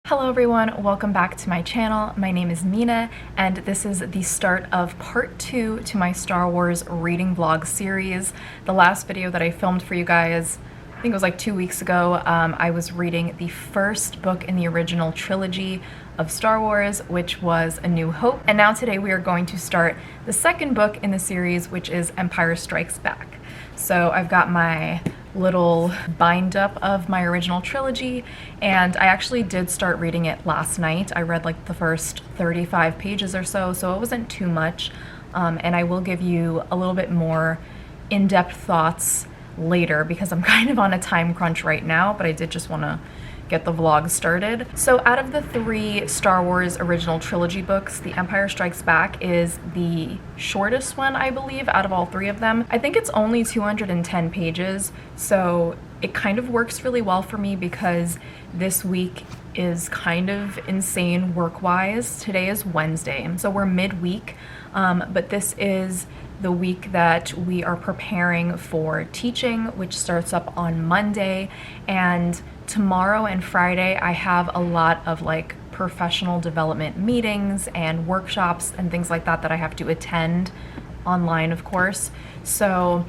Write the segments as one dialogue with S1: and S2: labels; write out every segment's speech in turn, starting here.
S1: Hello everyone, welcome back to my channel. My name is Mina and this is the start of part 2 to my Star Wars reading vlog series. The last video that I filmed for you guys, I think it was like 2 weeks ago, I was reading the first book in the original trilogy of Star Wars, which was A New Hope. And now today we are going to start the second book in the series, which is Empire Strikes Back. So I've got my little bind up of my original trilogy, and I actually did start reading it last night. I read like the first 35 pages or so it wasn't too much, and I will give you a little bit more in-depth thoughts later because I'm kind of on a time crunch right now, but I did just want to get the vlog started. So out of the 3 Star Wars original trilogy books, The Empire Strikes Back is the shortest one, I believe, out of all 3 of them. I think it's only 210 pages, so it kind of works really well for me because this week is kind of insane work-wise. Today is Wednesday, so we're midweek, but this is the week that we are preparing for teaching, which starts up on Monday, and tomorrow and Friday I have a lot of like professional development meetings and workshops and things like that that I have to attend online, of course. So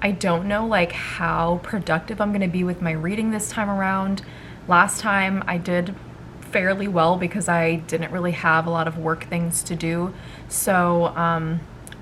S1: I don't know like how productive I'm going to be with my reading this time around. Last time I did fairly well because I didn't really have a lot of work things to do. So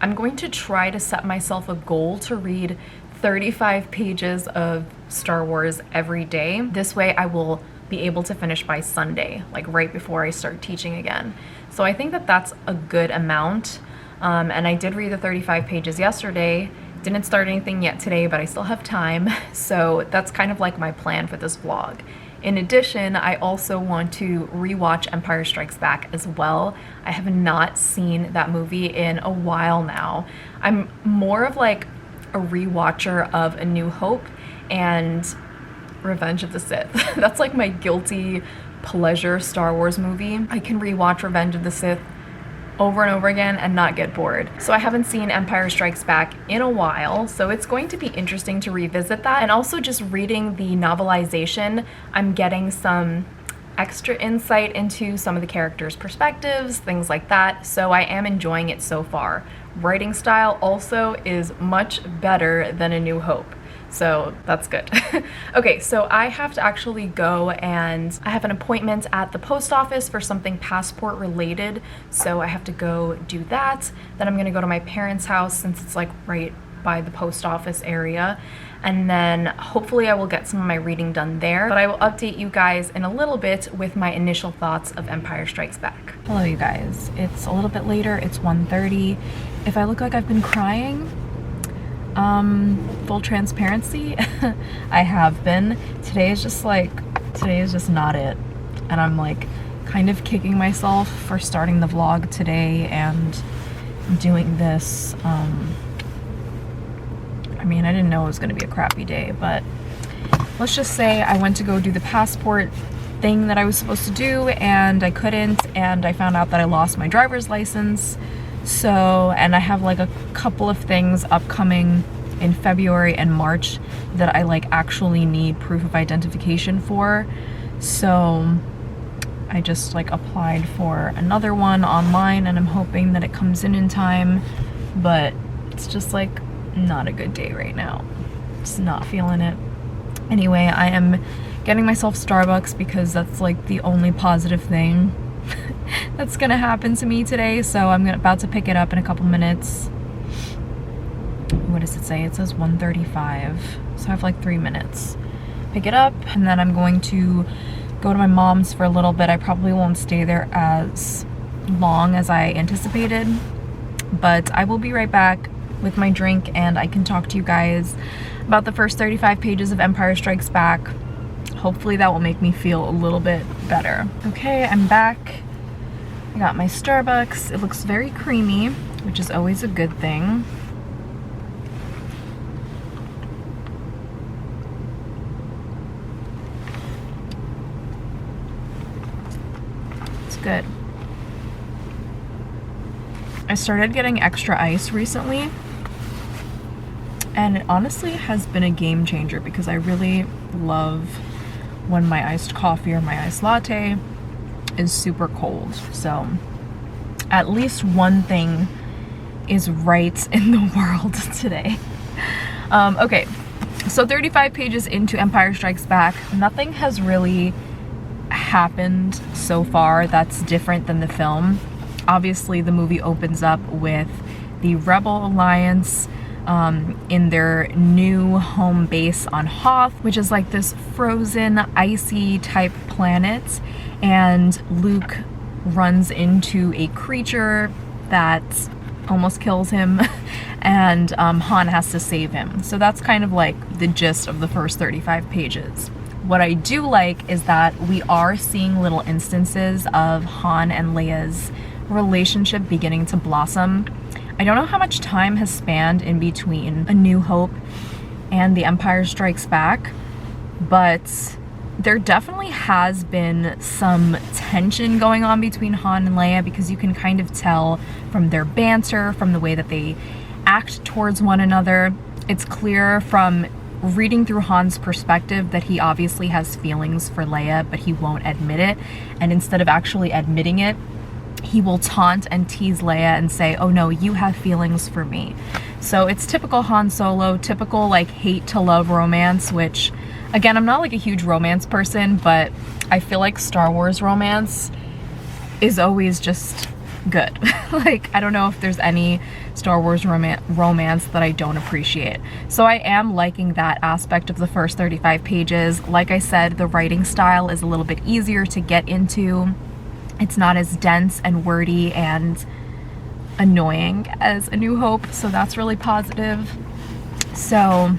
S1: I'm going to try to set myself a goal to read 35 pages of Star Wars every day. This way I will be able to finish by Sunday, like right before I start teaching again. So I think that that's a good amount. And I did read the 35 pages yesterday. Didn't start anything yet today, but I still have time. So that's kind of like my plan for this vlog. In addition, I also want to rewatch Empire Strikes Back as well. I have not seen that movie in a while now. I'm more of like a rewatcher of A New Hope and Revenge of the Sith. That's like my guilty pleasure Star Wars movie. I can rewatch Revenge of the Sith over and over again and not get bored. So I haven't seen Empire Strikes Back in a while, so it's going to be interesting to revisit that. And also just reading the novelization, I'm getting some extra insight into some of the characters' perspectives, things like that. So I am enjoying it so far. Writing style also is much better than A New Hope. So that's good. Okay, so I have to actually go, and I have an appointment at the post office for something passport related. So I have to go do that. Then I'm gonna go to my parents' house since it's like right by the post office area. And then hopefully I will get some of my reading done there. But I will update you guys in a little bit with my initial thoughts of Empire Strikes Back. Hello you guys, it's a little bit later, it's 1:30. If I look like I've been crying, full transparency, I have been. Today is just not it. And I'm like kind of kicking myself for starting the vlog today and doing this. I mean, I didn't know it was gonna be a crappy day, but let's just say I went to go do the passport thing that I was supposed to do and I couldn't, and I found out that I lost my driver's license. So, and I have like a couple of things upcoming in February and March that I like actually need proof of identification for. So I just like applied for another one online and I'm hoping that it comes in time, but it's just like not a good day right now. Just not feeling it. Anyway, I am getting myself Starbucks because that's like the only positive thing that's gonna happen to me today. So I'm about to pick it up in a couple minutes. What does it say? It says 1:35, so I have like 3 minutes. Pick it up, and then I'm going to go to my mom's for a little bit. I probably won't stay there as long as I anticipated, but I will be right back with my drink and I can talk to you guys about the first 35 pages of Empire Strikes Back. Hopefully that will make me feel a little bit better. Okay, I'm back. I got my Starbucks. It looks very creamy, which is always a good thing. It's good. I started getting extra ice recently, and it honestly has been a game changer because I really love when my iced coffee or my iced latte is super cold. So at least one thing is right in the world today. Okay, so 35 pages into Empire Strikes Back, nothing has really happened so far that's different than the film. Obviously, the movie opens up with the Rebel Alliance in their new home base on Hoth, which is like this frozen, icy type planet, and Luke runs into a creature that almost kills him, and Han has to save him. So that's kind of like the gist of the first 35 pages. What I do like is that we are seeing little instances of Han and Leia's relationship beginning to blossom. I don't know how much time has spanned in between A New Hope and The Empire Strikes Back, but there definitely has been some tension going on between Han and Leia, because you can kind of tell from their banter, from the way that they act towards one another. It's clear from reading through Han's perspective that he obviously has feelings for Leia, but he won't admit it. And instead of actually admitting it, he will taunt and tease Leia and say, oh no, you have feelings for me. So it's typical Han Solo, typical like hate to love romance, which again, I'm not like a huge romance person, but I feel like Star Wars romance is always just good. Like, I don't know if there's any Star Wars romance that I don't appreciate. So I am liking that aspect of the first 35 pages. Like I said, the writing style is a little bit easier to get into. It's not as dense and wordy and annoying as A New Hope, so that's really positive. So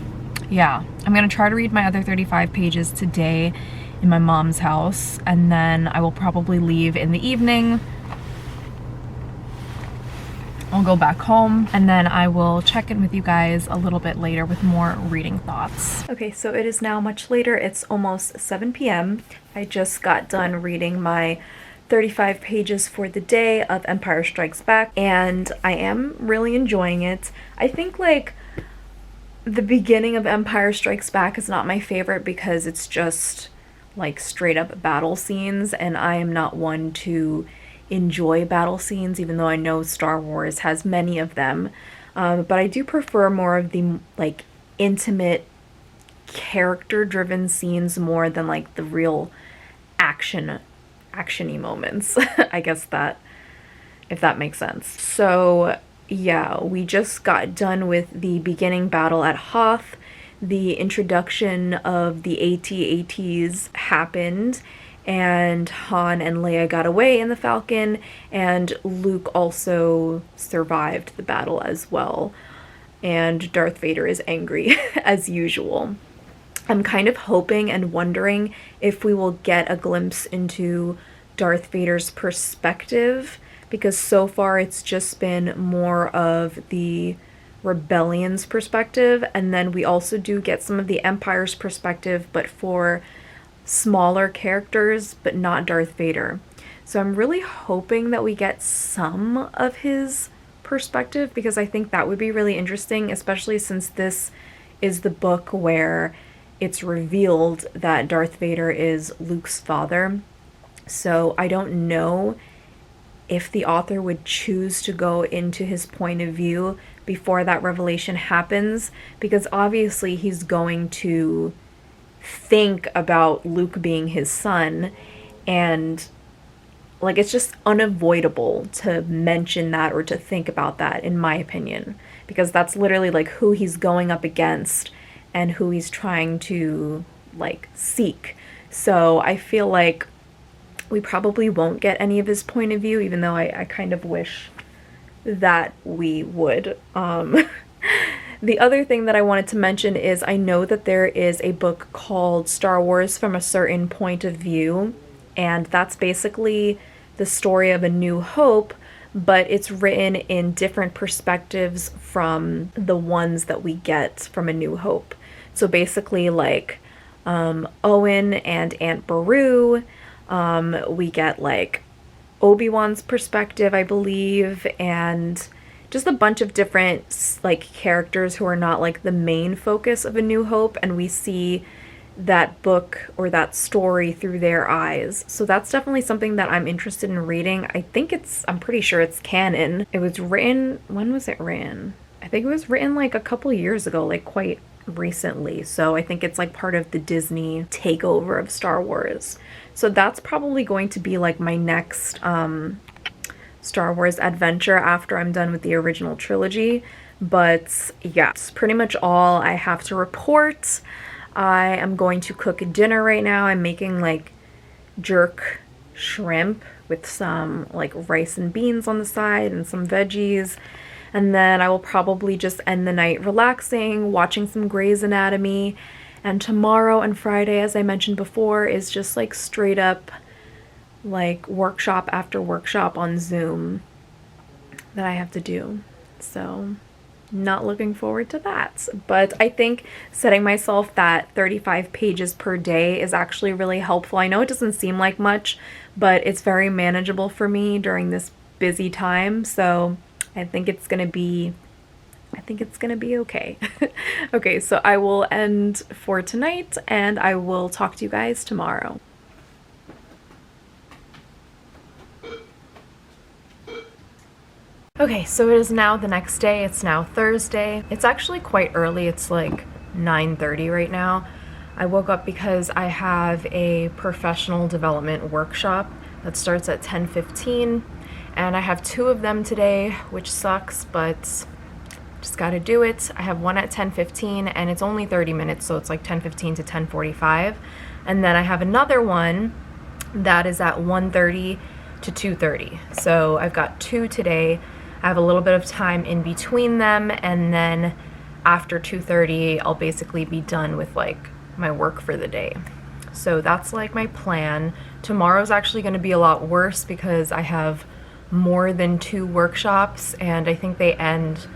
S1: yeah, I'm gonna try to read my other 35 pages today in my mom's house, and then I will probably leave in the evening. I'll go back home, and then I will check in with you guys a little bit later with more reading thoughts. Okay, so it is now much later. It's almost 7 p.m. I just got done reading my 35 pages for the day of Empire Strikes Back, and I am really enjoying it. I think like the beginning of Empire Strikes Back is not my favorite because it's just like straight up battle scenes, and I am not one to enjoy battle scenes, even though I know Star Wars has many of them. But I do prefer more of the like intimate character driven scenes more than like the real actiony moments. I guess that, if that makes sense. So yeah, we just got done with the beginning battle at Hoth. The introduction of the AT-ATs happened, and Han and Leia got away in the Falcon, and Luke also survived the battle as well. And Darth Vader is angry as usual. I'm kind of hoping and wondering if we will get a glimpse into Darth Vader's perspective, because so far it's just been more of the rebellion's perspective, and then we also do get some of the Empire's perspective, but for smaller characters, but not Darth Vader. So I'm really hoping that we get some of his perspective, because I think that would be really interesting, especially since this is the book where it's revealed that Darth Vader is Luke's father. So I don't know if the author would choose to go into his point of view before that revelation happens, because obviously he's going to think about Luke being his son, and like it's just unavoidable to mention that or to think about that, in my opinion, because that's literally like who he's going up against and who he's trying to like seek. So I feel like we probably won't get any of his point of view, even though I kind of wish that we would. The other thing that I wanted to mention is I know that there is a book called Star Wars from a Certain Point of View, and that's basically the story of A New Hope, but it's written in different perspectives from the ones that we get from A New Hope. So basically like Owen and Aunt Beru, we get like Obi-Wan's perspective, I believe, and just a bunch of different like characters who are not like the main focus of A New Hope, and we see that book or that story through their eyes. So that's definitely something that I'm interested in reading. I'm pretty sure it's canon. It was written, when was it written? I think it was written like a couple years ago, like quite recently. So I think it's like part of the Disney takeover of Star Wars. So that's probably going to be like my next Star Wars adventure after I'm done with the original trilogy. But yeah, it's pretty much all I have to report. I am going to cook dinner right now. I'm making like jerk shrimp with some like rice and beans on the side and some veggies. And then I will probably just end the night relaxing, watching some Grey's Anatomy. And tomorrow and Friday, as I mentioned before, is just like straight up like workshop after workshop on Zoom that I have to do. So not looking forward to that. But I think setting myself that 35 pages per day is actually really helpful. I know it doesn't seem like much, but it's very manageable for me during this busy time. So I think it's gonna be okay. Okay, so I will end for tonight and I will talk to you guys tomorrow. Okay, so it is now the next day. It's now Thursday. It's actually quite early. It's like 9:30 right now. I woke up because I have a professional development workshop that starts at 10:15, and I have 2 of them today, which sucks, but just gotta do it. I have one at 10:15 and it's only 30 minutes, so it's like 10:15 to 10:45. And then I have another one that is at 1:30 to 2:30. So I've got 2 today. I have a little bit of time in between them, and then after 2:30 I'll basically be done with like my work for the day. So that's like my plan. Tomorrow's actually going to be a lot worse because I have more than 2 workshops and I think they end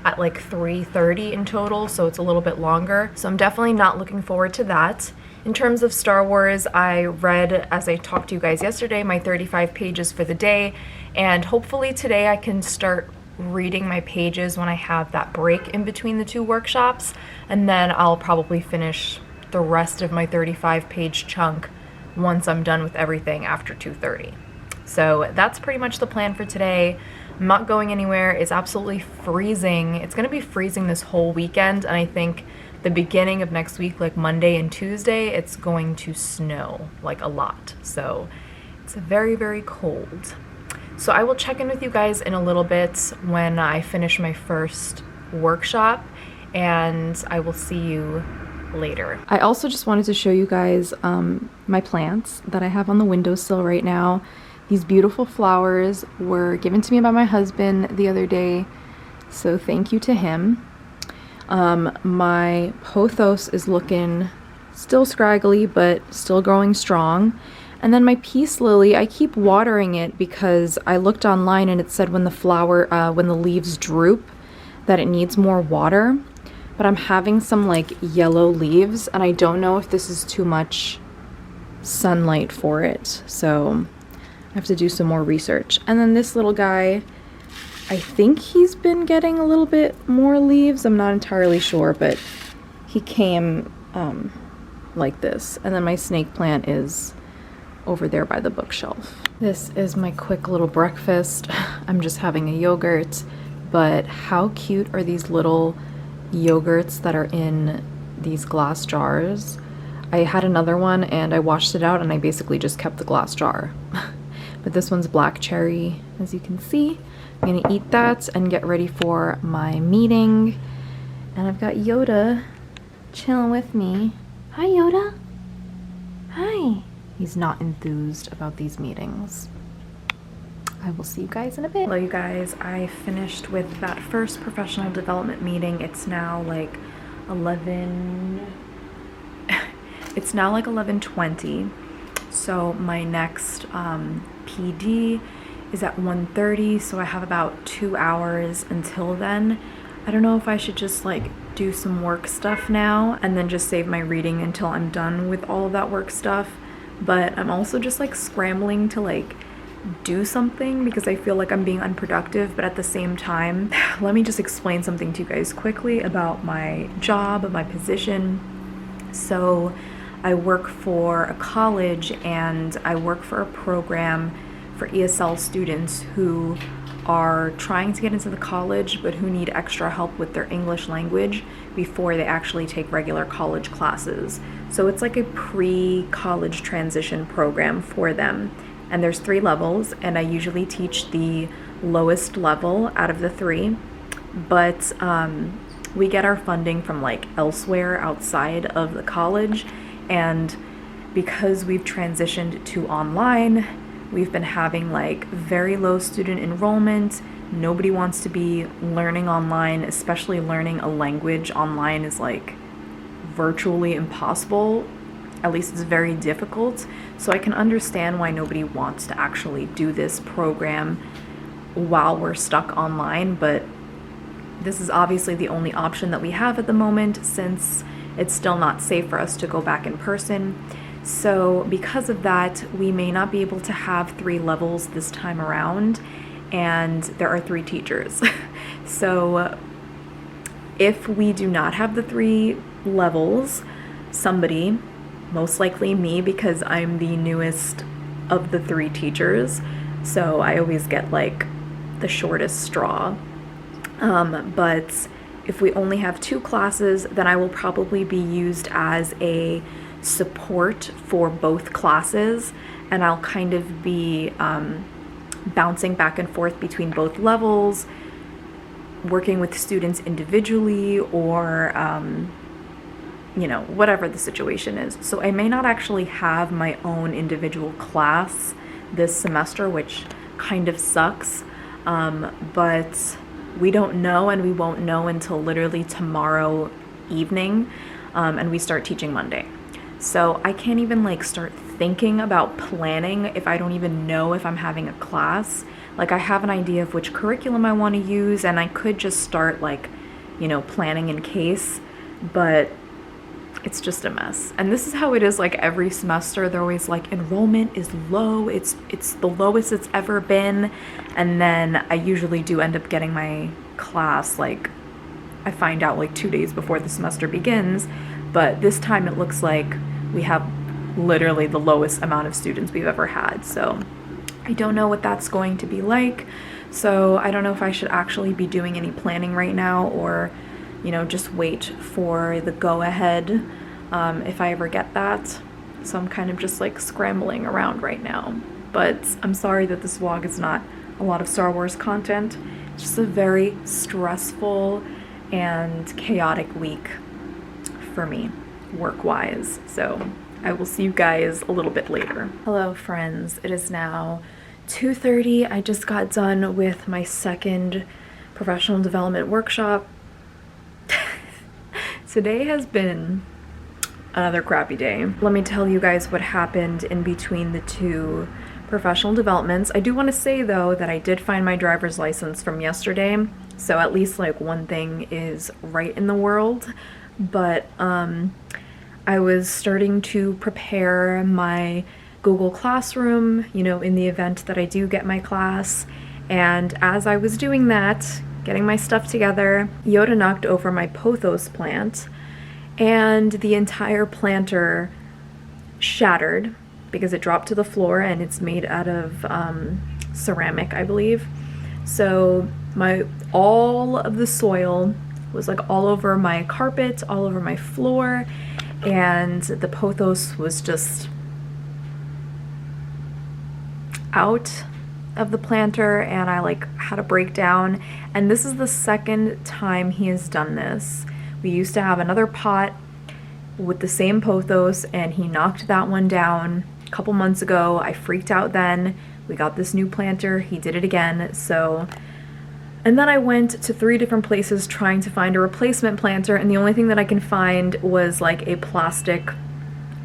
S1: at like 3:30 in total, so it's a little bit longer. So I'm definitely not looking forward to that. In terms of Star Wars, I read, as I talked to you guys yesterday, my 35 pages for the day, and hopefully today I can start reading my pages when I have that break in between the 2 workshops, and then I'll probably finish the rest of my 35-page chunk once I'm done with everything after 2:30. So that's pretty much the plan for today. I'm not going anywhere. It's absolutely freezing. It's going to be freezing this whole weekend, and I think the beginning of next week, like Monday and Tuesday, it's going to snow like a lot. So it's very, very cold. So I will check in with you guys in a little bit when I finish my first workshop, and I will see you later. I also just wanted to show you guys my plants that I have on the windowsill right now. These beautiful flowers were given to me by my husband the other day, so thank you to him. My pothos is looking still scraggly, but still growing strong. And then my peace lily, I keep watering it because I looked online and it said when the leaves droop, that it needs more water. But I'm having some like yellow leaves, and I don't know if this is too much sunlight for it. So I have to do some more research. And then this little guy, I think he's been getting a little bit more leaves. I'm not entirely sure, but he came like this. And then my snake plant is over there by the bookshelf. This is my quick little breakfast. I'm just having a yogurt, but how cute are these little yogurts that are in these glass jars? I had another one and I washed it out and I basically just kept the glass jar. But this one's black cherry, as you can see. I'm gonna eat that and get ready for my meeting. And I've got Yoda chilling with me. Hi, Yoda. Hi. He's not enthused about these meetings. I will see you guys in a bit. Hello, you guys. I finished with that first professional development meeting. It's now like 11... It's now like 11:20. So my next PD is at 1:30, so I have about 2 hours until then. I don't know if I should just like do some work stuff now and then just save my reading until I'm done with all of that work stuff. But I'm also just like scrambling to like do something because I feel like I'm being unproductive, but at the same time, let me just explain something to you guys quickly about my job, my position. So I work for a college and I work for a program for ESL students who are trying to get into the college but who need extra help with their English language before they actually take regular college classes. So it's like a pre-college transition program for them. And there's 3 levels, and I usually teach the lowest level out of the 3. But we get our funding from like elsewhere outside of the college, and because we've transitioned to online, we've been having like very low student enrollment. Nobody wants to be learning online, especially learning a language online is like virtually impossible. At least it's very difficult. So I can understand why nobody wants to actually do this program while we're stuck online, but this is obviously the only option that we have at the moment since it's still not safe for us to go back in person. So because of that, we may not be able to have 3 levels this time around, and there are 3 teachers. So if we do not have the 3 levels, somebody, most likely me because I'm the newest of the 3 teachers, so I always get like the shortest straw. But if we only have 2 classes, then I will probably be used as a support for both classes, and I'll kind of be bouncing back and forth between both levels, working with students individually, or you know, whatever the situation is. So I may not actually have my own individual class this semester, which kind of sucks, but we don't know, and we won't know until literally tomorrow evening, and we start teaching Monday. So I can't even like start thinking about planning if I don't even know if I'm having a class. Like I have an idea of which curriculum I want to use, and I could just start like, you know, planning in case, but it's just a mess. And this is how it is like every semester. They're always like, enrollment is low, it's the lowest it's ever been, and then I usually do end up getting my class, like I find out like 2 days before the semester begins, but this time it looks like we have literally the lowest amount of students we've ever had. So I don't know what that's going to be like. So I don't know if I should actually be doing any planning right now, or you know, just wait for the go-ahead if I ever get that. So I'm kind of just like scrambling around right now. But I'm sorry that this vlog is not a lot of Star Wars content. It's just a very stressful and chaotic week for me, work-wise. So I will see you guys a little bit later. Hello friends, it is now 2:30. I just got done with my second professional development workshop. Today has been another crappy day. Let me tell you guys what happened in between the 2 professional developments. I do want to say though that I did find my driver's license from yesterday, so at least like one thing is right in the world. But I was starting to prepare my Google Classroom, you know, in the event that I do get my class, and as I was doing that, getting my stuff together, Yoda knocked over my pothos plant, and the entire planter shattered because it dropped to the floor, and it's made out of ceramic, I believe. So all of the soil was like all over my carpet, all over my floor, and the pothos was just out of the planter, and I like had a breakdown. And this is the second time he has done this. We used to have another pot with the same pothos, and he knocked that one down a couple months ago. I freaked out then. We got this new planter, he did it again. So, and then I went to 3 different places trying to find a replacement planter, and the only thing that I can find was like a plastic.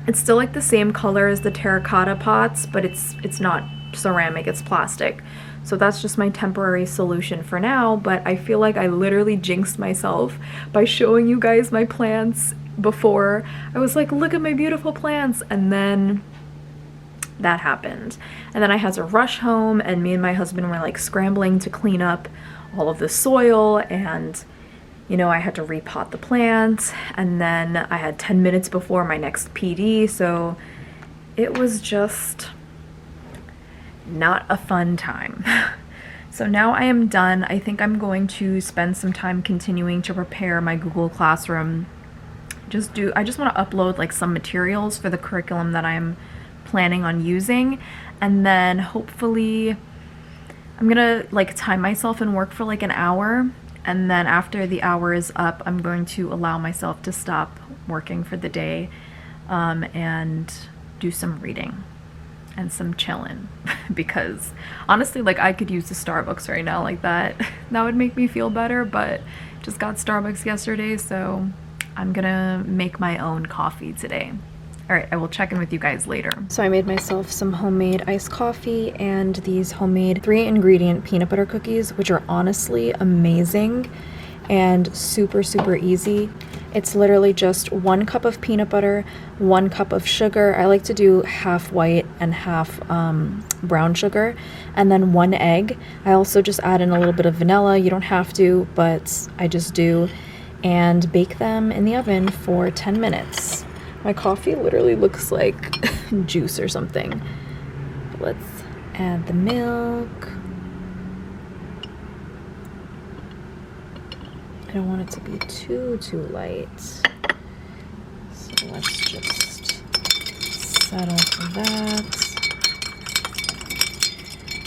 S1: It's still like the same color as the terracotta pots, but it's not ceramic, it's plastic. So that's just my temporary solution for now, but I feel like I literally jinxed myself by showing you guys my plants before. I was like, look at my beautiful plants, and then that happened. And then I had to rush home, and me and my husband were like scrambling to clean up all of the soil, and you know, I had to repot the plants, and then I had 10 minutes before my next PD, so it was just not a fun time. So now I am done. I think I'm going to spend some time continuing to prepare my Google Classroom. I just want to upload like some materials for the curriculum that I'm planning on using, and then hopefully I'm gonna like time myself and work for like an hour, and then after the hour is up, I'm going to allow myself to stop working for the day and do some reading and some chilling because honestly, like, I could use the Starbucks right now, like that would make me feel better, but just got Starbucks yesterday, so I'm gonna make my own coffee today. All right, I will check in with you guys later. So I made myself some homemade iced coffee and these homemade 3-ingredient peanut butter cookies, which are honestly amazing and super, super easy. It's literally just 1 cup of peanut butter, 1 cup of sugar. I like to do half white and half brown sugar, and then 1 egg. I also just add in a little bit of vanilla. You don't have to, but I just do, and bake them in the oven for 10 minutes. My coffee literally looks like juice or something. Let's add the milk. I don't want it to be too light. So let's just settle for that.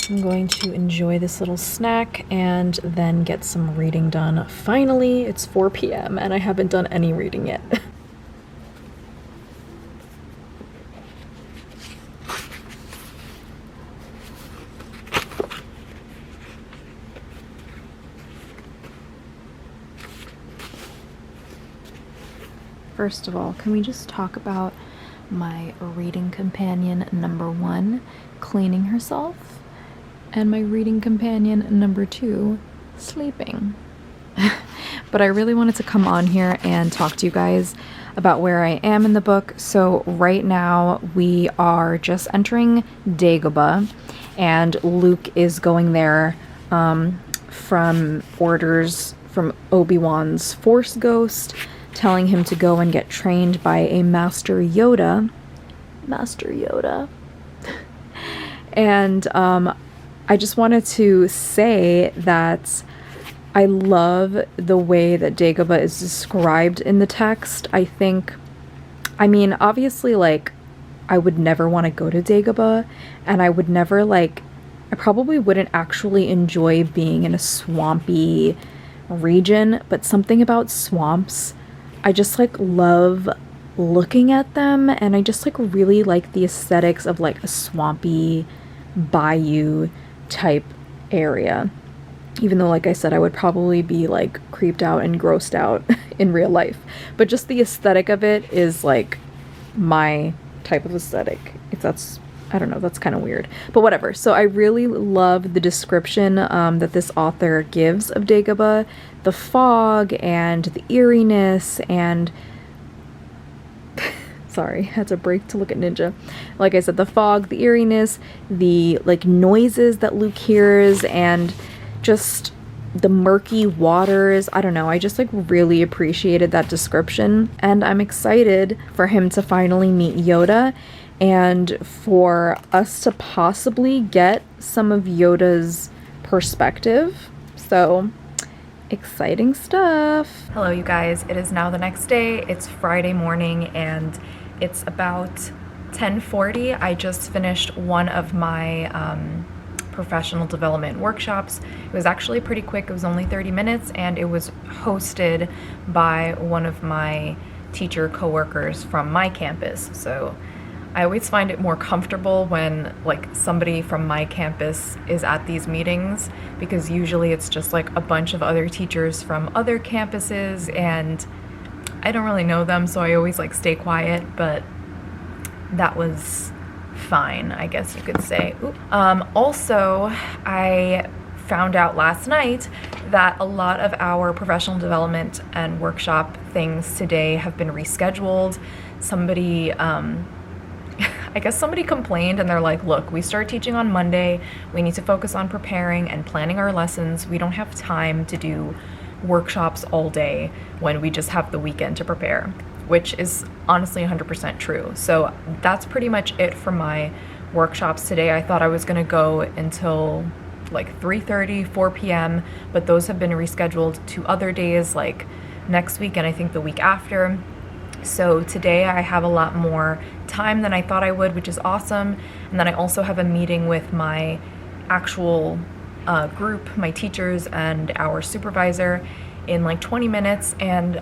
S1: I'm going to enjoy this little snack and then get some reading done. Finally, it's 4 p.m. and I haven't done any reading yet. First of all, can we just talk about my reading companion number 1 cleaning herself and my reading companion number 2 sleeping? But I really wanted to come on here and talk to you guys about where I am in the book. So right now we are just entering Dagobah, and Luke is going there from orders from Obi-Wan's Force Ghost, telling him to go and get trained by a Master Yoda. And I just wanted to say that I love the way that Dagobah is described in the text. I mean, obviously, like, I would never want to go to Dagobah, and I would never, like, I probably wouldn't actually enjoy being in a swampy region, but something about swamps, I just like love looking at them, and I just like really like the aesthetics of like a swampy bayou type area. Even though, like I said, I would probably be like creeped out and grossed out in real life. But just the aesthetic of it is like my type of aesthetic. If that's, I don't know, that's kind of weird. But whatever. So I really love the description that this author gives of Dagobah. The fog and the eeriness and... Sorry, had to break to look at Ninja. Like I said, the fog, the eeriness, the like noises that Luke hears, and just the murky waters. I don't know, I just like really appreciated that description, and I'm excited for him to finally meet Yoda and for us to possibly get some of Yoda's perspective. So exciting stuff. Hello you guys, it is now the next day. It's Friday morning and it's about 10:40. I just finished one of my professional development workshops. It was actually pretty quick. It was only 30 minutes and it was hosted by one of my teacher coworkers from my campus. So I always find it more comfortable when like somebody from my campus is at these meetings, because usually it's just like a bunch of other teachers from other campuses and I don't really know them, so I always like stay quiet, but that was fine, I guess you could say. Also, I found out last night that a lot of our professional development and workshop things today have been rescheduled. Somebody, I guess somebody complained and they're like, look, we start teaching on Monday. We need to focus on preparing and planning our lessons. We don't have time to do workshops all day when we just have the weekend to prepare, which is honestly 100% true. So that's pretty much it for my workshops today. I thought I was gonna go until like 3:30, 4 p.m., but those have been rescheduled to other days, like next week and I think the week after. So today I have a lot more time than I thought I would, which is awesome. And then I also have a meeting with my actual group, my teachers and our supervisor in like 20 minutes. And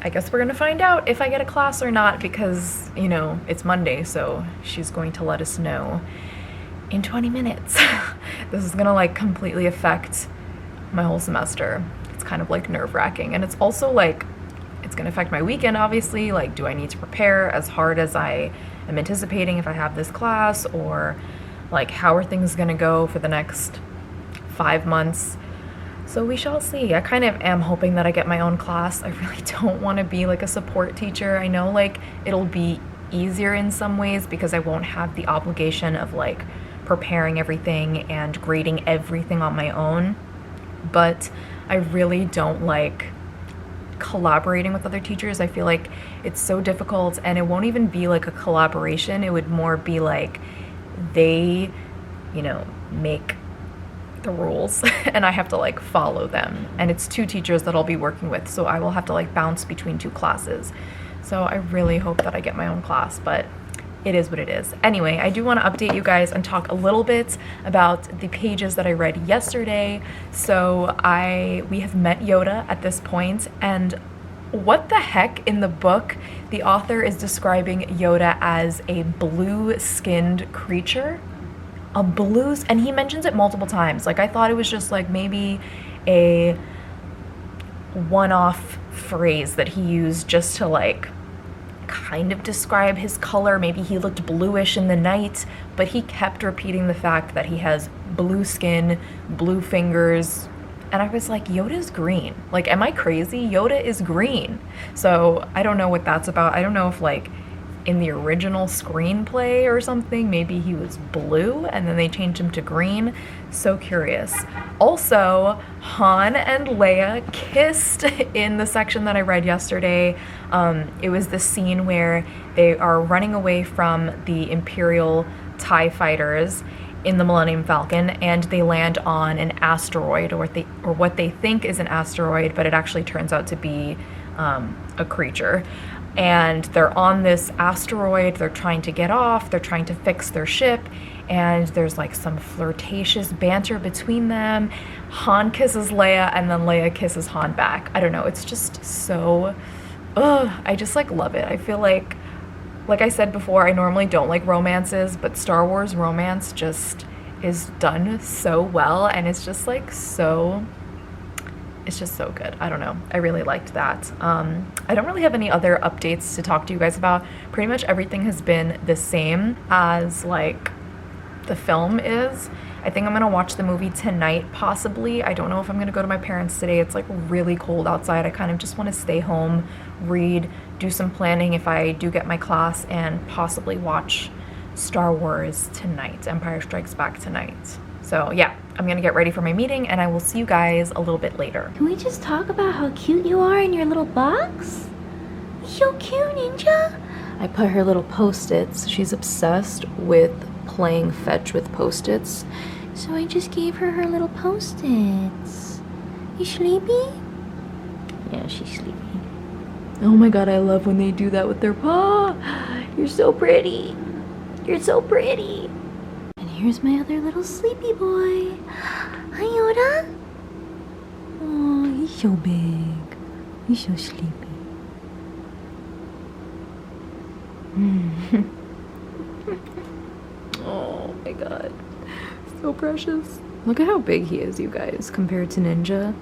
S1: I guess we're gonna find out if I get a class or not, because, you know, it's Monday, so she's going to let us know in 20 minutes. This is gonna like completely affect my whole semester. It's kind of like nerve-wracking, and it's also like, it's gonna affect my weekend, obviously. Like, do I need to prepare as hard as I am anticipating if I have this class, or like how are things gonna go for the next 5 months? So we shall see. I kind of am hoping that I get my own class. I really don't want to be like a support teacher. I know like it'll be easier in some ways because I won't have the obligation of like preparing everything and grading everything on my own, but I really don't like collaborating with other teachers. I feel like it's so difficult, and it won't even be like a collaboration. It would more be like they, you know, make the rules and I have to like follow them, and it's 2 teachers that I'll be working with, so I will have to like bounce between 2 classes. So I really hope that I get my own class, but it is what it is. Anyway, I do want to update you guys and talk a little bit about the pages that I read yesterday. So we have met Yoda at this point, and what the heck, in the book the author is describing Yoda as a blue-skinned creature. And he mentions it multiple times. Like, I thought it was just like maybe a one-off phrase that he used just to like kind of describe his color. Maybe he looked bluish in the night, but he kept repeating the fact that he has blue skin, blue fingers, and I was like, Yoda's green. Like, am I crazy? Yoda is green. So I don't know what that's about. I don't know if like in the original screenplay or something, maybe he was blue and then they changed him to green. So curious. Also, Han and Leia kissed in the section that I read yesterday. It was the scene where they are running away from the Imperial TIE fighters in the Millennium Falcon, and they land on an asteroid, or what they think is an asteroid, but it actually turns out to be a creature. And they're on this asteroid, they're trying to get off, they're trying to fix their ship, and there's like some flirtatious banter between them. Han kisses Leia, and then Leia kisses Han back. I don't know, it's just so, I just like love it. I feel like I said before, I normally don't like romances, but Star Wars romance just is done so well, and it's just like so, it's just so good. I don't know. I really liked that. I don't really have any other updates to talk to you guys about. Pretty much everything has been the same as like the film is. I think I'm gonna watch the movie tonight, possibly. I don't know if I'm gonna go to my parents today. It's like really cold outside. I kind of just want to stay home, read, do some planning if I do get my class, and possibly watch Star Wars tonight, Empire Strikes Back tonight. So yeah, I'm gonna get ready for my meeting, and I will see you guys a little bit later.
S2: Can we just talk about how cute you are in your little box? You're so cute, Ninja.
S1: I put her little Post-its. She's obsessed with playing fetch with Post-its.
S2: So I just gave her her little Post-its. You sleepy?
S1: Yeah, she's sleepy. Oh my god, I love when they do that with their paw. You're so pretty. You're so pretty.
S2: And here's my other little sleepy boy. Hi, Yoda. Oh, he's so big. He's so sleepy.
S1: Oh my god. So precious. Look at how big he is, you guys, compared to Ninja.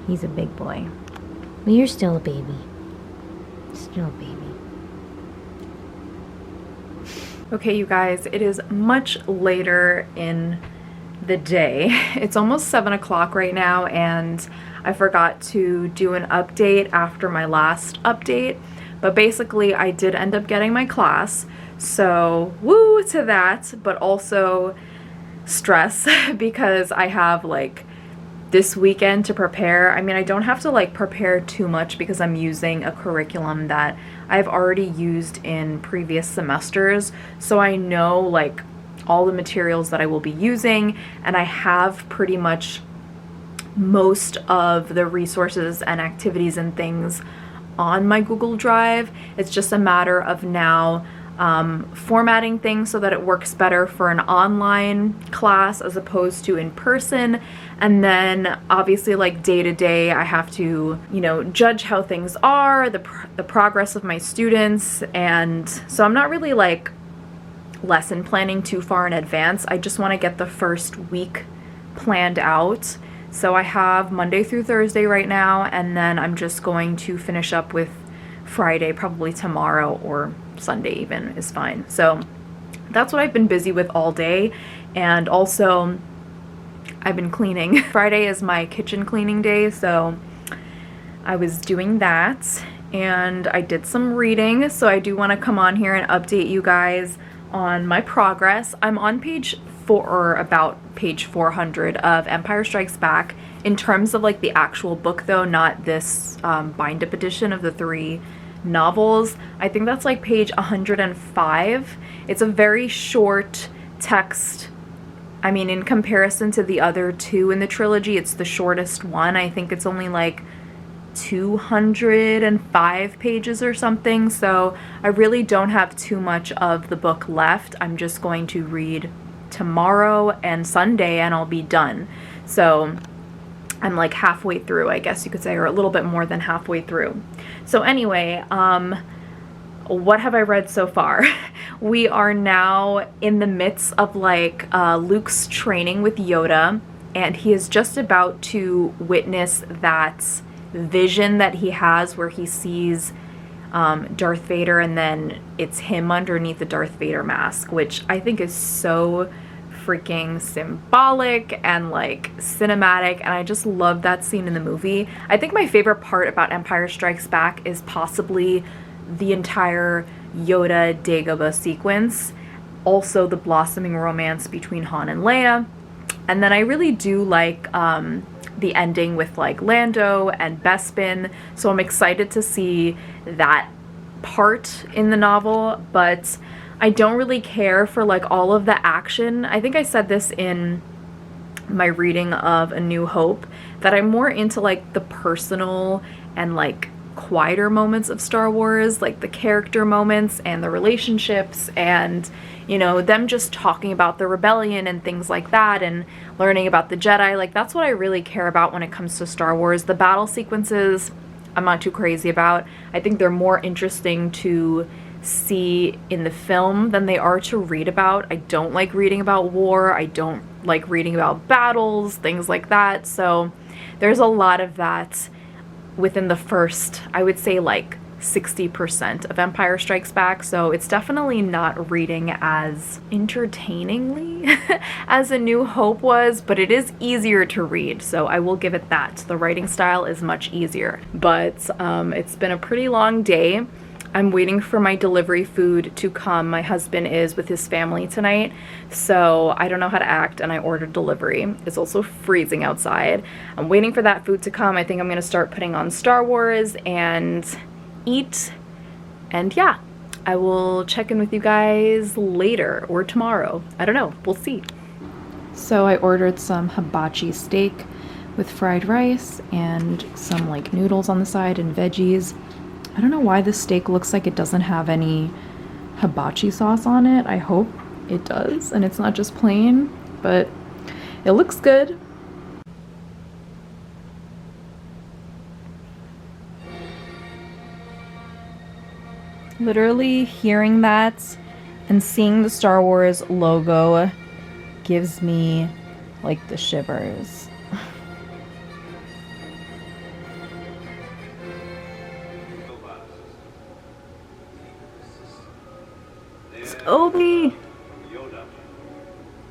S2: He's a big boy. But you're still a baby. Still a baby.
S1: Okay, you guys, it is much later in the day. It's almost 7 o'clock right now, and I forgot to do an update after my last update. But basically, I did end up getting my class, so woo to that, but also stress because I have like this weekend to prepare. I mean, I don't have to like prepare too much because I'm using a curriculum that I've already used in previous semesters, so I know like all the materials that I will be using, and I have pretty much most of the resources and activities and things on my Google Drive. It's just a matter of now formatting things so that it works better for an online class as opposed to in person. And then obviously like day to day I have to, you know, judge how things are, the progress of my students. And so I'm not really like lesson planning too far in advance. I just want to get the first week planned out. So I have Monday through Thursday right now, and then I'm just going to finish up with Friday, probably tomorrow, or Sunday even is fine. So that's what I've been busy with all day. And also I've been cleaning. Friday is my kitchen cleaning day, so I was doing that, and I did some reading. So I do want to come on here and update you guys on my progress. I'm on page 4, or about page 400 of Empire Strikes Back in terms of like the actual book though, not this bind-up edition of the 3 novels. I think that's like page 105. It's a very short text. I mean, in comparison to the other 2 in the trilogy, it's the shortest one. I think it's only like 205 pages or something, so I really don't have too much of the book left. I'm just going to read tomorrow and Sunday and I'll be done. So I'm like halfway through, I guess you could say, or a little bit more than halfway through. So anyway, what have I read so far? We are now in the midst of like Luke's training with Yoda, and he is just about to witness that vision that he has where he sees Darth Vader, and then it's him underneath the Darth Vader mask, which I think is so freaking symbolic and like cinematic, and I just love that scene in the movie. I think my favorite part about Empire Strikes Back is possibly the entire Yoda Dagobah sequence, also the blossoming romance between Han and Leia, and then I really do like the ending with like Lando and Bespin, so I'm excited to see that part in the novel, but I don't really care for like all of the action. I think I said this in my reading of A New Hope, that I'm more into like the personal and like quieter moments of Star Wars, like the character moments and the relationships, and you know, them just talking about the rebellion and things like that, and learning about the Jedi. Like that's what I really care about when it comes to Star Wars. The battle sequences I'm not too crazy about. I think they're more interesting to see in the film than they are to read about. I don't like reading about war. I don't like reading about battles, things like that. So there's a lot of that within the first, I would say like 60% of Empire Strikes Back, so it's definitely not reading as entertainingly as A New Hope was, but it is easier to read, so I will give it that. The writing style is much easier, but it's been a pretty long day. I'm waiting for my delivery food to come. My husband is with his family tonight, so I don't know how to act, and I ordered delivery. It's also freezing outside. I'm waiting for that food to come. I think I'm gonna start putting on Star Wars and eat, and yeah, I will check in with you guys later or tomorrow. I don't know, we'll see. So I ordered some hibachi steak with fried rice and some like noodles on the side and veggies. I don't know why this steak looks like it doesn't have any hibachi sauce on it. I hope it does and it's not just plain, but it looks good. Literally hearing that and seeing the Star Wars logo gives me like the shivers. It's Obi!
S3: Yoda,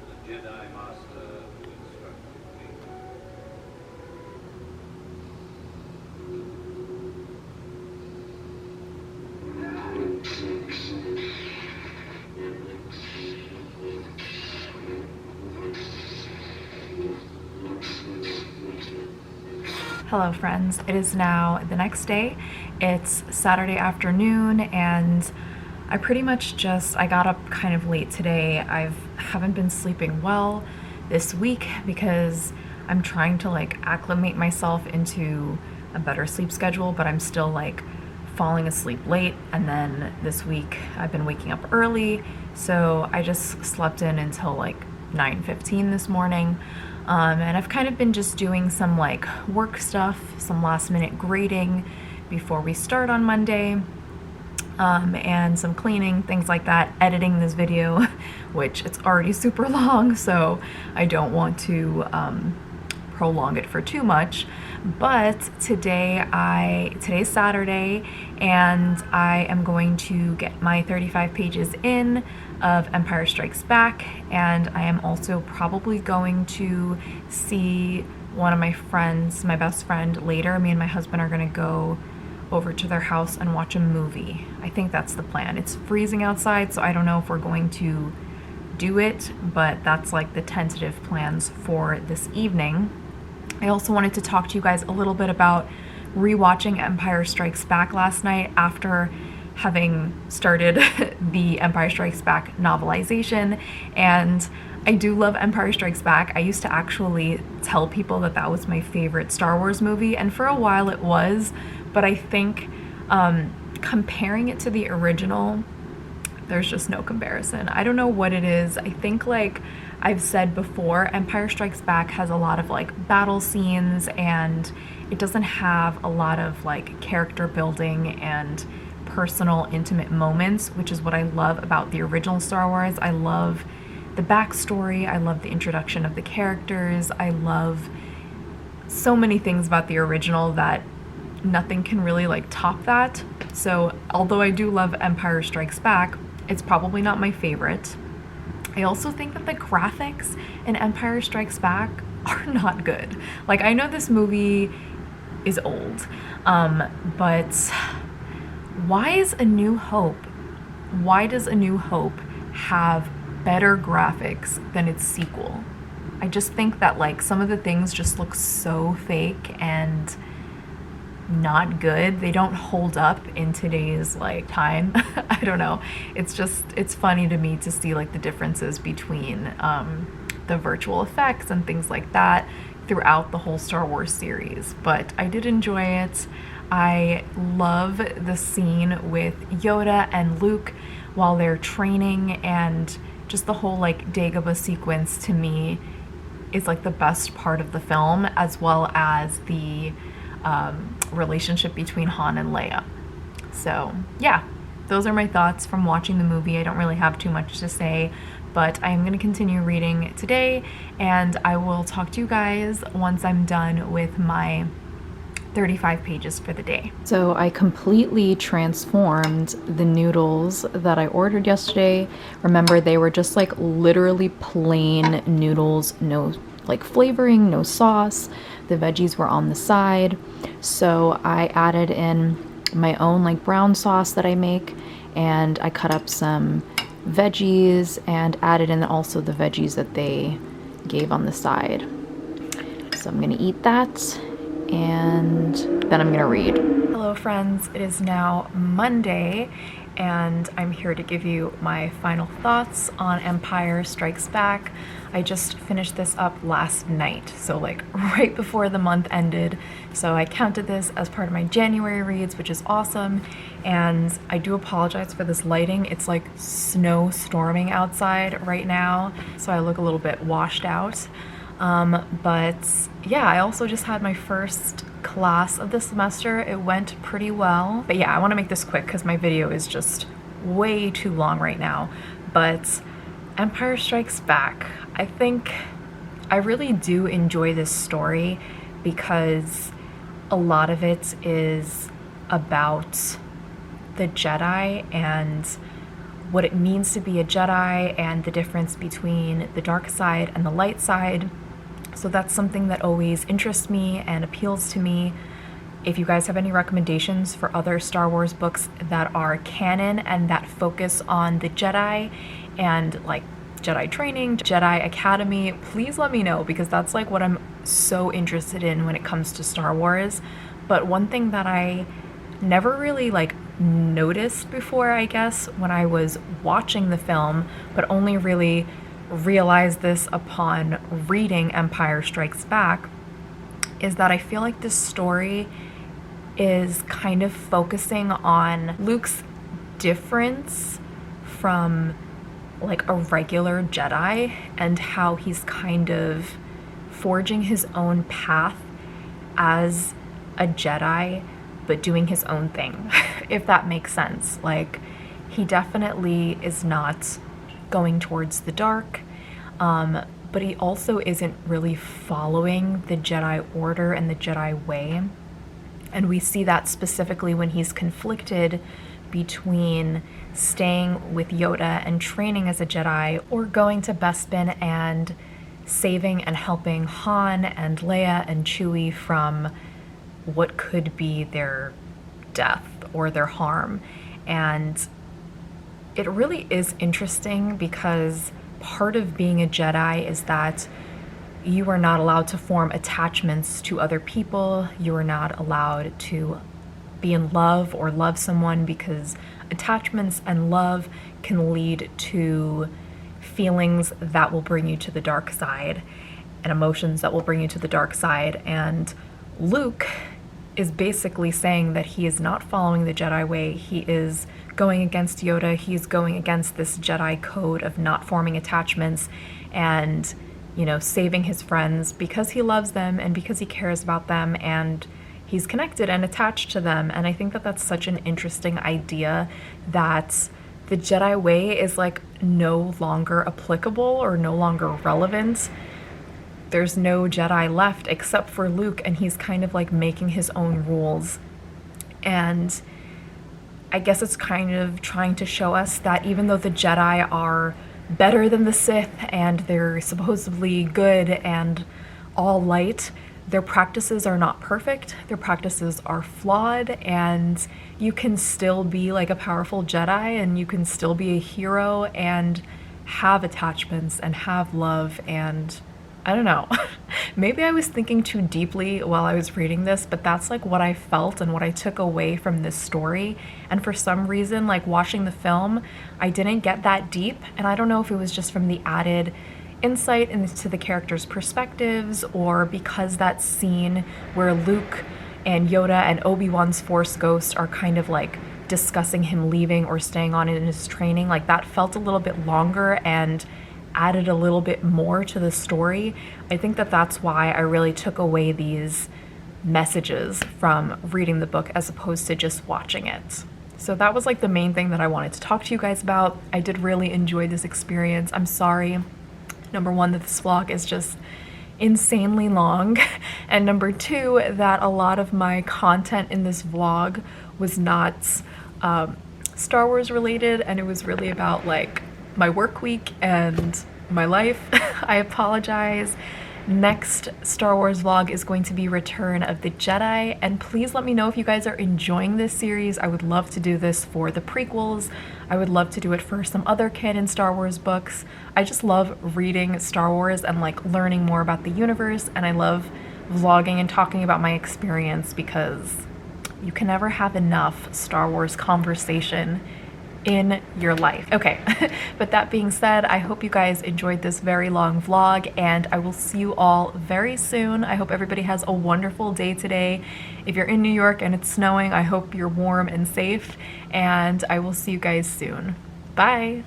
S3: the Jedi Master who instructed me.
S1: Hello friends, it is now the next day. It's Saturday afternoon and I pretty much I got up kind of late today. I haven't been sleeping well this week because I'm trying to like acclimate myself into a better sleep schedule, but I'm still like falling asleep late, and then this week I've been waking up early, so I just slept in until like 9:15 this morning. And I've kind of been just doing some like work stuff, some last minute grading before we start on Monday, and some cleaning, things like that, editing this video, which it's already super long, so I don't want to prolong it for too much. But today's Saturday, and I am going to get my 35 pages in of Empire Strikes Back, and I am also probably going to see one of my friends, my best friend, later. Me and my husband are gonna go over to their house and watch a movie. I think that's the plan. It's freezing outside, so I don't know if we're going to do it, but that's like the tentative plans for this evening. I also wanted to talk to you guys a little bit about rewatching Empire Strikes Back last night after having started the Empire Strikes Back novelization. And I do love Empire Strikes Back. I used to actually tell people that that was my favorite Star Wars movie, and for a while it was, but I think comparing it to the original, there's just no comparison. I don't know what it is. I think, like I've said before, Empire Strikes Back has a lot of like battle scenes, and it doesn't have a lot of like character building and personal, intimate moments, which is what I love about the original Star Wars. I love the backstory. I love the introduction of the characters. I love so many things about the original that nothing can really like top that. So although I do love Empire Strikes Back, it's probably not my favorite. I also think that the graphics in Empire Strikes Back are not good. Like, I know this movie is old, but why does A New Hope have better graphics than its sequel? I just think that like some of the things just look so fake and not good. They don't hold up in today's like time. I don't know. It's funny to me to see like the differences between the virtual effects and things like that throughout the whole Star Wars series. But I did enjoy it. I love the scene with Yoda and Luke while they're training, and just the whole like Dagobah sequence to me is like the best part of the film, as well as the relationship between Han and Leia. So yeah, those are my thoughts from watching the movie. I don't really have too much to say, but I am going to continue reading today, and I will talk to you guys once I'm done with my 35 pages for the day. So I completely transformed the noodles that I ordered yesterday. Remember, they were just like literally plain noodles, no like flavoring, no sauce. The veggies were on the side. So I added in my own like brown sauce that I make, and I cut up some veggies and added in also the veggies that they gave on the side. So I'm gonna eat that, and then I'm gonna read. Hello friends, it is now Monday, and I'm here to give you my final thoughts on Empire Strikes Back. I just finished this up last night, so like right before the month ended. So I counted this as part of my January reads, which is awesome. And I do apologize for this lighting. It's like snowstorming outside right now, so I look a little bit washed out. But yeah, I also just had my first class of the semester. It went pretty well. But yeah, I want to make this quick because my video is just way too long right now. But Empire Strikes Back, I think I really do enjoy this story because a lot of it is about the Jedi and what it means to be a Jedi and the difference between the dark side and the light side. So that's something that always interests me and appeals to me. If you guys have any recommendations for other Star Wars books that are canon and that focus on the Jedi and like Jedi training, Jedi Academy, please let me know, because that's like what I'm so interested in when it comes to Star Wars. But one thing that I never really like noticed before, I guess, when I was watching the film, but only really realized this upon reading Empire Strikes Back, is that I feel like this story is kind of focusing on Luke's difference from like a regular Jedi and how he's kind of forging his own path as a Jedi, but doing his own thing, if that makes sense. Like, he definitely is not going towards the dark, but he also isn't really following the Jedi Order and the Jedi way. And we see that specifically when he's conflicted between staying with Yoda and training as a Jedi, or going to Bespin and saving and helping Han and Leia and Chewie from what could be their death or their harm. And it really is interesting, because part of being a Jedi is that you are not allowed to form attachments to other people. You are not allowed to be in love or love someone, because attachments and love can lead to feelings that will bring you to the dark side and emotions that will bring you to the dark side. And Luke is basically saying that he is not following the Jedi way. He is going against Yoda. He's going against this Jedi code of not forming attachments and, you know, saving his friends because he loves them and because he cares about them, and he's connected and attached to them. And I think that that's such an interesting idea, that the Jedi way is like no longer applicable or no longer relevant. There's no Jedi left except for Luke, and he's kind of like making his own rules. And I guess it's kind of trying to show us that even though the Jedi are better than the Sith and they're supposedly good and all light, their practices are not perfect. Their practices are flawed, and you can still be like a powerful Jedi, and you can still be a hero and have attachments and have love. And I don't know, maybe I was thinking too deeply while I was reading this, but that's like what I felt and what I took away from this story. And for some reason, like watching the film, I didn't get that deep. And I don't know if it was just from the added insight into the characters' perspectives, or because that scene where Luke and Yoda and Obi-Wan's Force Ghost are kind of like discussing him leaving or staying on in his training, like that felt a little bit longer and added a little bit more to the story. I think that that's why I really took away these messages from reading the book as opposed to just watching it. So that was like the main thing that I wanted to talk to you guys about. I did really enjoy this experience. I'm sorry, number one, that this vlog is just insanely long, and number two, that a lot of my content in this vlog was not Star Wars related, and it was really about like my work week and my life. I apologize. Next Star Wars vlog is going to be Return of the Jedi, and please let me know if you guys are enjoying this series. I would love to do this for the prequels. I would love to do it for some other canon Star Wars books. I just love reading Star Wars and like learning more about the universe, and I love vlogging and talking about my experience, because you can never have enough Star Wars conversation in your life. Okay, but that being said, I hope you guys enjoyed this very long vlog, and I will see you all very soon. I hope everybody has a wonderful day today. If you're in New York and it's snowing, I hope you're warm and safe, and I will see you guys soon. Bye!